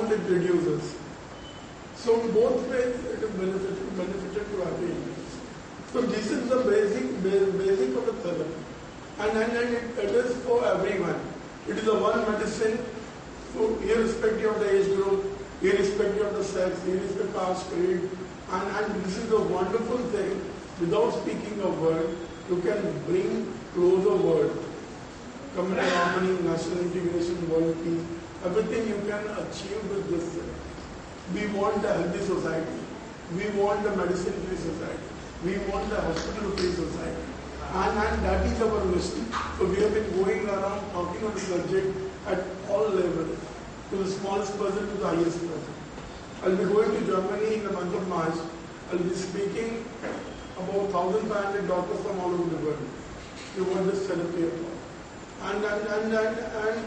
amount it reduces. So both ways it is benefited to everyone. So this is the basic of the therapy. And it is for everyone. It is a one medicine for irrespective of the age group, irrespective of the sex, irrespective of caste, creed. And this is a wonderful thing. Without speaking a word, you can bring closer word. Community harmony, national integration, world peace, everything you can achieve with this. We want a healthy society. We want a medicine-free society. We want a hospital-free society. And that is our mission. So we have been going around talking on the subject at all levels, to the smallest person to the highest person. I'll be going to Germany in the month of March. I'll be speaking about 1,500 doctors from all over the world. We want this therapy at all. And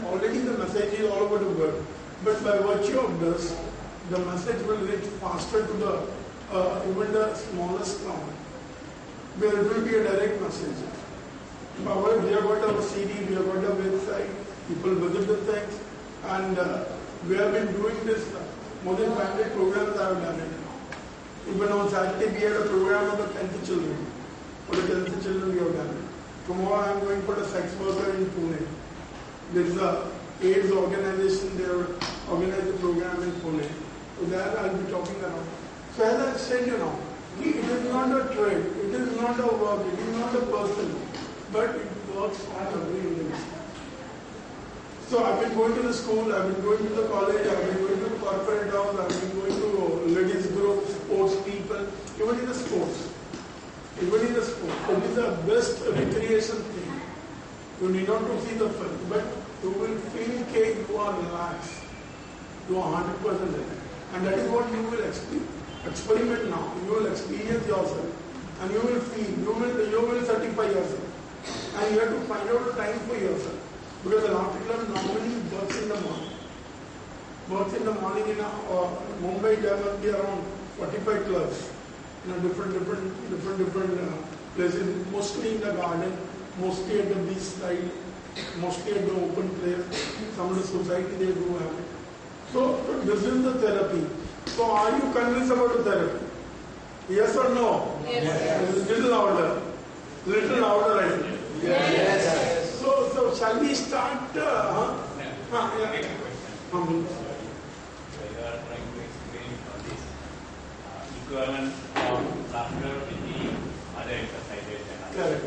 already the message is all over the world. But by virtue of this, the message will reach faster to the even the smallest town, where it will be a direct message. We have got our CD, we have got a website, people visit the things, and we have been doing this more than 500 programs I have done it. Even on Saturday we had a program of the 10th children. For the 10th children we have done it. Tomorrow I am going for the sex worker in Pune. There is a AIDS organization, they have organized a program in Pune. So there I will be talking around. So as I said, it is not a trade, it is not a work, it is not a person, but it works on every individual. So I've been going to the school, I've been going to the college, I've been going to the corporate house, I've been going to ladies group, sports people, even in the sports. Even in the sports. It is the best recreation thing. You need not to see the film, but you will feel that you are relaxed. You are 100% in it. And that is what you will experiment now. You will experience yourself. And you will feel, you will certify yourself. And you have to find out a time for yourself. Because the laughter club normally works in the morning. Works in the morning in Mumbai, there must be around 45 clubs. Different places, mostly in the garden, mostly at the beach side, mostly at the open place. Some of the society they do have it. So this is the therapy. So are you convinced about the therapy? Yes or no? Yes. Little louder. Little louder, I think. Yes. So shall we start? Yeah. You are trying to explain this equivalent of laughter with the other exercises and others. Correct.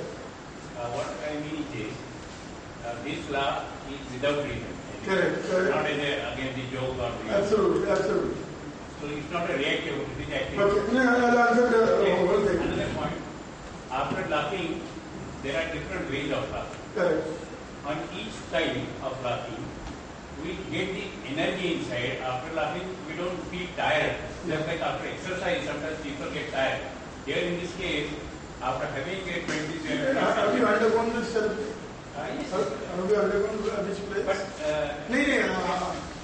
What I mean is, this laugh is without reason. Correct. Not again the joke or the... Absolutely. So it's not a reactive, it is active. Okay. I'll answer the whole thing. Another point, after laughing, there are different ways of laughing. Correct. On each style of laughing, we get the energy inside. After laughing, we don't feel tired. Just like after exercise, sometimes people get tired. Here in this case, after having a 27 Have you undergone this therapy? yes. Have you undergone this place? But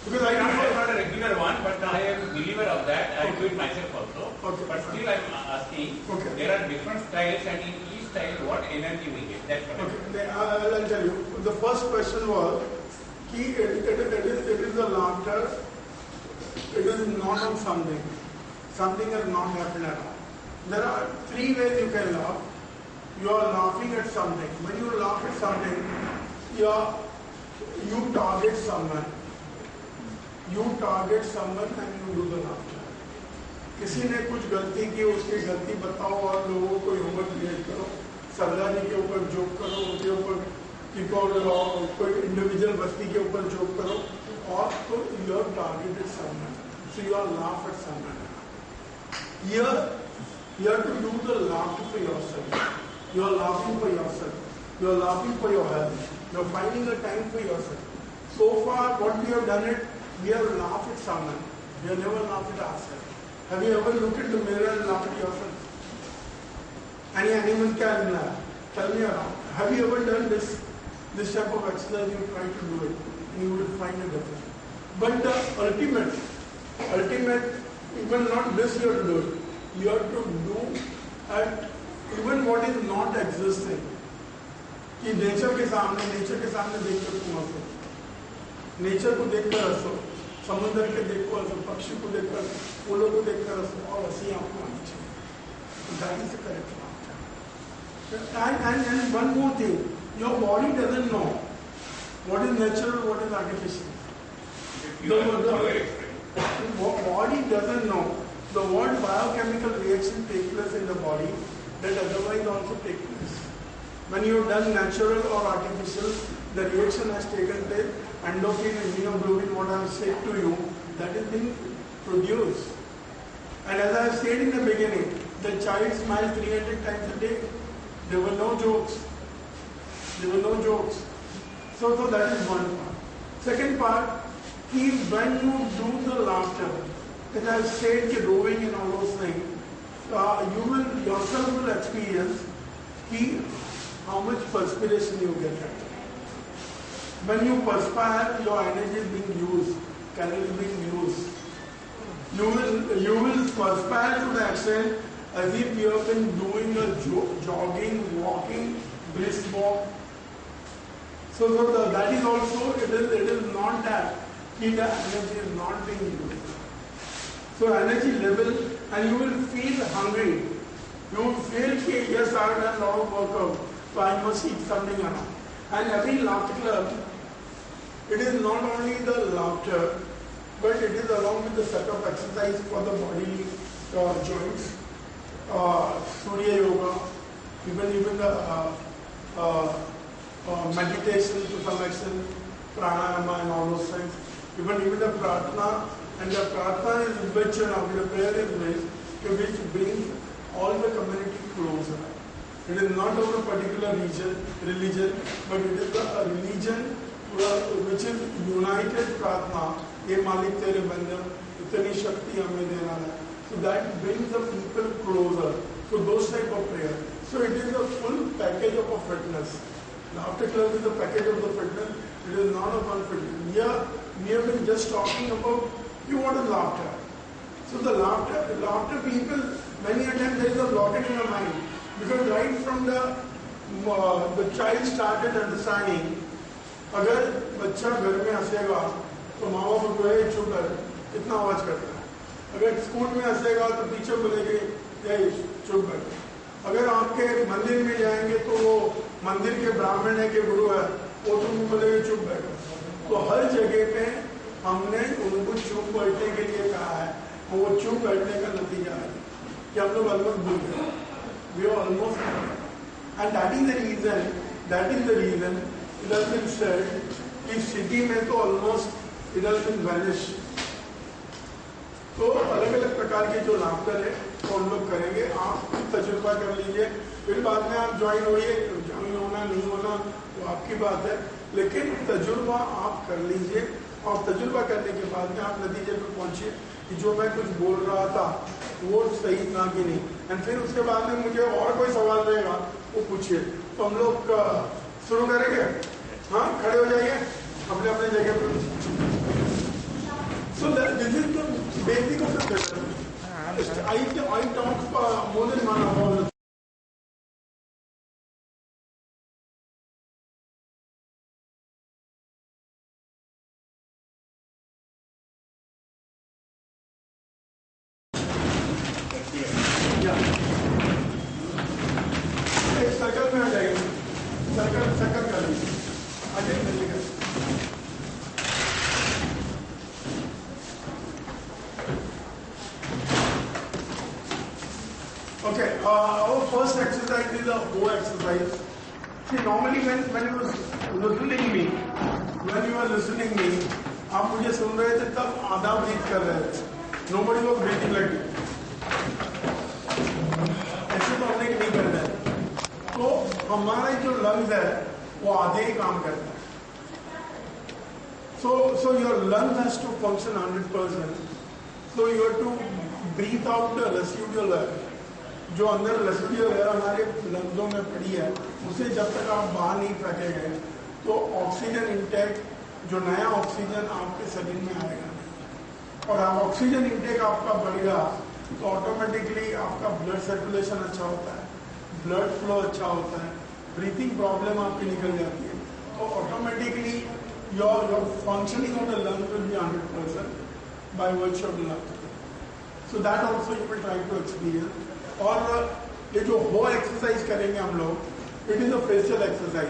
because I not a regular one, but I am a believer of that. I do it myself also. Okay. But still I am asking, there are different styles, and in each style, what energy we get? That's what Okay. I'll tell you. The first question was, it is a laughter. It is not on something. Something has not happened at all. There are three ways you can laugh. You are laughing at something. When you laugh at something, you target someone. You target someone and you do the laughter. किसी ने कुछ गलती की, उसकी गलती बताओ और लोगों को ह्यूमर क्रिएट करो. सरदार जी के ऊपर जोक करो, उनके ऊपर कोई इंडिविजुअल बस्ती के ऊपर जोक करो, और तो you are targeted someone. So you are laugh at someone. Here you have to do the laughter for yourself. You are laughing for yourself. You are laughing for your health. You are finding a time for yourself. So far, what we have done it, we have laughed at someone. We have never laughed at ourselves. Have you ever looked in the mirror and laughed at yourself? Any animal can laugh. Tell me around. Have you ever done this type of exercise? You try to do it, and you will find a difference. But the ultimate, even not this you have to do it. You have to do at even what is not existing. कि nature के सामने देख कर तुम हंसो, nature को देख कर हंसो, समुद्र के देखो, पक्षी को देखकर, फूलों को देखकर और हंसी आपको आनी चाहिए. That is the correct laughter. And one more thing, your body doesn't know what is natural, what is artificial. The body doesn't know the what biochemical reaction take place in the body that otherwise also take place. When you have done natural or artificial, the reaction has taken place, endorphin, immunoglobulin, what I have said to you, that is being produced. And as I have said in the beginning, the child smiled 300 times a day. There were no jokes. So that is one part. Second part, when you do the laughter, as I have said, rowing and all those things, you will yourself will experience how much perspiration you get. When you perspire, your energy is being used, calories being used. You will perspire to the extent as if you have been doing a jogging, walking, brisk walk. So that is also, it is not that the energy is not being used. So energy level, and you will feel hungry. You will feel, yes, I have done a lot of workout, so I must eat something around. And every laughter club, it is not only the laughter, but it is along with the set of exercise for the body joints, Surya Yoga, even the meditation to some extent, pranayama and all those things, even the pratna, and the pratna is vachana, the prayer is which brings all the community closer. It is not of a particular religion, but it is a religion which is united pratna. ये मालिक तेरे बंदे इतनी शक्ति हमें देना है. So that brings the people closer. So those type of prayer. So it is a full package of a fitness. Laughter club is the package of the fitness. It is not a one fitness. We have been just talking about what is laughter. So the laughter people, many a time there is a blockage in the mind. Because right from the child started understanding, अगर बच्चा घर में हंसेगा तो माँ बाप को चुप कर, इतना आवाज करता है. अगर स्कूल में हंसेगा तो टीचर बोलेगी चुप कर. अगर आपके मंदिर में जाएंगे तो वो मंदिर के ब्राह्मण है के गुरु है, वो तुमको बोलेगे चुप बैठो. तो हर जगह पे हमने उनको चुप बैठने के लिए कहा है. वो चुप बैठने का नतीजा है कि हम लोग ऑलमोस्ट भूल गए. We are almost, and that is the reason it has been said कि सिटी में तो almost it has been vanished. तो अलग अलग प्रकार के जो लाफ्टर है वो हम लोग करेंगे. आप तजुर्बा कर लीजिए, फिर बाद में आप ज्वाइन होइए. ज्वाइन होना नहीं होना वो आपकी बात है, लेकिन तजुर्बा आप कर लीजिए. और तजुर्बा करने के बाद में आप नतीजे पर पहुंचिए कि जो मैं कुछ बोल रहा था वो सही था कि नहीं. एंड फिर उसके बाद में मुझे और कोई सवाल रहेगा वो पूछिए. तो हम लोग शुरू करेंगे. हाँ, खड़े हो जाइए अपने अपने जगह पर. So this is the basic of the system. I talk more than 1 hour. Circle में आ जाएंगे. सर्कल कर लीजिए. Okay, our first exercise is a bow exercise. See, normally when you were listening me, आप मुझे सुन रहे थे तब आधा ब्रीथ कर रहे थे. Nobody was breathing like it. ऐसे तो हमने नहीं करना है. तो हमारे जो लंग्स है वो आधे ही काम करता है. So your lungs has to function 100%. So you have to breathe out the residual air. जो अंदर रेसिडुअल एयर हमारे लंग्सों में पड़ी है उसे जब तक आप बाहर नहीं फेंकेंगे तो ऑक्सीजन इंटेक, जो नया ऑक्सीजन आपके शरीर में आएगा. और आप ऑक्सीजन इंटेक आपका बढ़ेगा तो ऑटोमेटिकली आपका ब्लड सर्कुलेशन अच्छा होता है, ब्लड फ्लो अच्छा होता है, ब्रीथिंग प्रॉब्लम आपकी निकल जाती है. तो automatically your functioning of the lungs will be 100% by virtue of the lung. So that also you will try to experience. और ये जो हो एक्सरसाइज करेंगे हम लोग, it is a facial exercise.